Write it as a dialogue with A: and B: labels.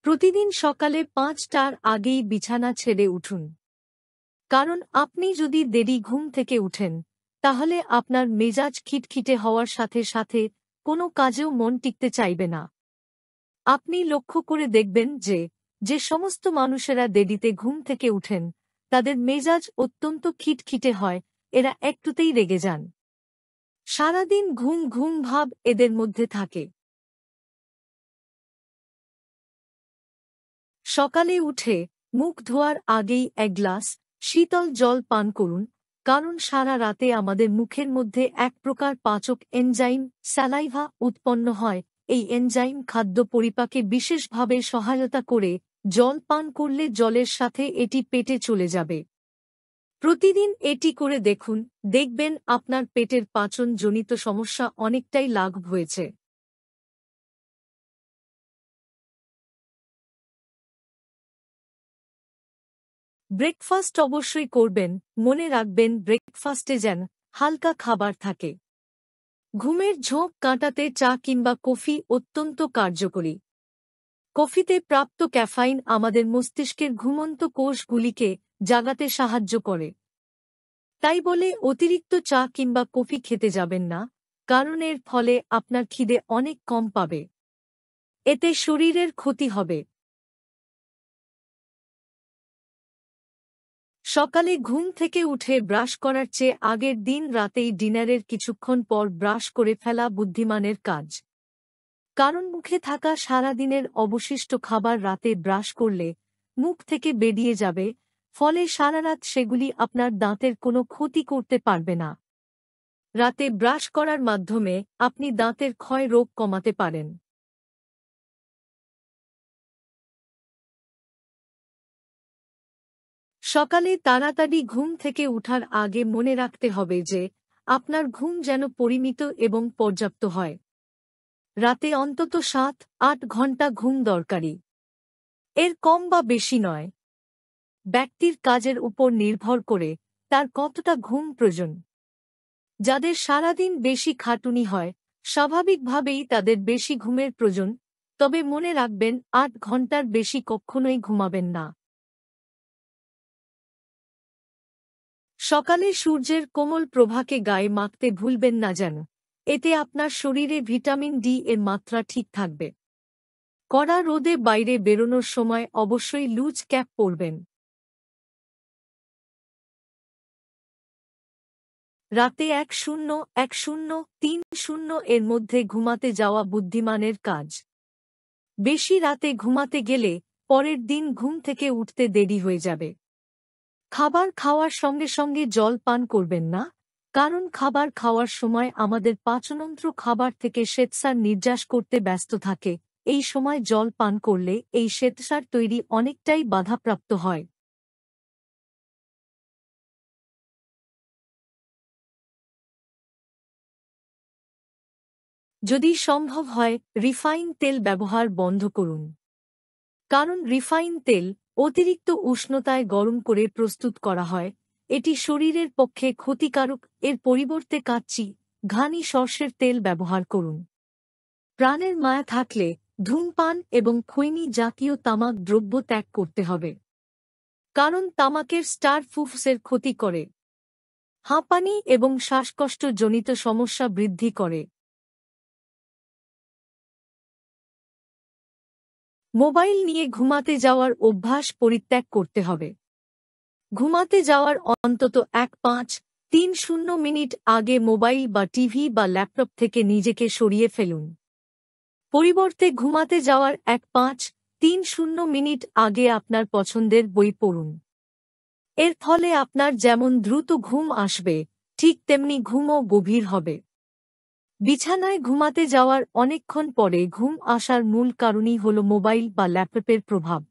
A: প্রতিদিন সকালে ৫টার আগেই বিছানা ছেড়ে উঠুন। কারণ আপনি যদি দেরি ঘুম থেকে উঠেন, তাহলে আপনার মেজাজ খিটখিটে হওয়ার সাথে সাথে কোনো কাজেও মন টিকতে চাইবে না। আপনি লক্ষ্য করে দেখবেন যে সমস্ত মানুষেরা দেরিতে ঘুম থেকে উঠেন, তাদের মেজাজ অত্যন্ত খিটখিটে হয়, এরা একটুতেই রেগে যান। সারাদিন ঘুম ঘুম ভাব এদের মধ্যে থাকে। সকালে উঠে মুখ ধোয়ার আগেই এক গ্লাস শীতল জল পান করুন, কারণ সারা রাতে আমাদের মুখের মধ্যে এক প্রকার পাচক এনজাইম স্যালাইভা উৎপন্ন হয়। এই এনজাইম খাদ্য পরিপাকে বিশেষভাবে সহায়তা করে। জল পান করলে জলের সাথে এটি পেটে চলে যাবে। প্রতিদিন এটি করে দেখুন, দেখবেন আপনার পেটের পাচনজনিত সমস্যা অনেকটাই লাঘব হয়েছে। ব্রেকফাস্ট অবশ্যই করবেন, মনে রাখবেন ব্রেকফাস্টে যেন হালকা খাবার থাকে। ঘুমের ঝোঁক কাটাতে চা কিংবা কফি অত্যন্ত কার্যকরী। কফিতে প্রাপ্ত ক্যাফাইন আমাদের মস্তিষ্কের ঘুমন্ত কোষগুলিকে জাগাতে সাহায্য করে। তাই বলে অতিরিক্ত চা কিংবা কফি খেতে যাবেন না, কারণ এর ফলে আপনার খিদে অনেক কম পাবে। এতে শরীরের ক্ষতি হবে। সকালে ঘুম থেকে উঠে ব্রাশ করার চেয়ে আগের দিন রাতেই ডিনারের কিছুক্ষণ পর ব্রাশ করে ফেলা বুদ্ধিমানের কাজ। কারণ মুখে থাকা সারাদিনের অবশিষ্ট খাবার রাতে ব্রাশ করলে মুখ থেকে বেরিয়ে যাবে, ফলে সারারাত সেগুলি আপনার দাঁতের কোনো ক্ষতি করতে পারবে না। রাতে ব্রাশ করার মাধ্যমে আপনি দাঁতের ক্ষয় রোগ কমাতে পারেন। সকালে তাড়াতাড়ি ঘুম থেকে উঠার আগে মনে রাখতে হবে যে আপনার ঘুম যেন পরিমিত এবং পর্যাপ্ত হয়। রাতে অন্তত ৭-৮ ঘণ্টা ঘুম দরকারি, এর কম বা বেশি নয়। ব্যক্তির কাজের উপর নির্ভর করে তার কতটা ঘুম প্রয়োজন। যাদের সারাদিন বেশি খাটুনি হয়, স্বাভাবিকভাবেই তাদের বেশি ঘুমের প্রয়োজন, তবে মনে রাখবেন ৮ ঘণ্টার বেশি কখনোই ঘুমাবেন না। সকালে সূর্যের কোমল প্রভাকে গায়ে মাখতে ভুলবেন না যেন, এতে আপনার শরীরে ভিটামিন ডি এর মাত্রা ঠিক থাকবে। কড়া রোদে বাইরে বেরোনোর সময় অবশ্যই লুজ ক্যাপ পরবেন। রাতে ১-০-১-০-৩-০ এর মধ্যে ঘুমাতে যাওয়া বুদ্ধিমানের কাজ। বেশি রাতে ঘুমাতে গেলে পরের দিন ঘুম থেকে উঠতে দেরি হয়ে যাবে। খাবার খাওয়ার সঙ্গে সঙ্গে জল পান করবেন না, কারণ খাবার খাওয়ার সময় আমাদের পাচনতন্ত্র খাবার থেকে শ্বেতসার নির্যাস করতে ব্যস্ত থাকে। এই সময় জল পান করলে এই শ্বেতসার তৈরি অনেকটাই বাধাপ্রাপ্ত হয়। যদি সম্ভব হয় রিফাইন তেল ব্যবহার বন্ধ করুন, কারণ রিফাইন তেল অতিরিক্ত উষ্ণতায় গরম করে প্রস্তুত করা হয়। এটি শরীরের পক্ষে ক্ষতিকারক। এর পরিবর্তে কাচ্চি, ঘানি সর্ষের তেল ব্যবহার করুন। প্রাণের মায়া থাকলে ধূমপান এবং খৈনি জাতীয় তামাক দ্রব্য ত্যাগ করতে হবে, কারণ তামাকের স্টার ফুফসের ক্ষতি করে, হাঁপানি এবং শ্বাসকষ্টজনিত সমস্যা বৃদ্ধি করে। মোবাইল নিয়ে ঘুমাতে যাওয়ার অভ্যাস পরিত্যাগ করতে হবে। ঘুমাতে যাওয়ার অন্তত ১-৫-৩-০ মিনিট আগে মোবাইল বা টিভি বা ল্যাপটপ থেকে নিজেকে সরিয়ে ফেলুন। পরিবর্তে ঘুমাতে যাওয়ার ১-৫-৩-০ মিনিট আগে আপনার পছন্দের বই পড়ুন। এর ফলে আপনার যেমন দ্রুত ঘুম আসবে, ঠিক তেমনি ঘুমও গভীর হবে। বিছানায় ঘুমাতে যাওয়ার অনেকক্ষণ পরে ঘুম আসার মূল কারণই হল মোবাইল বা ল্যাপটপের প্রভাব।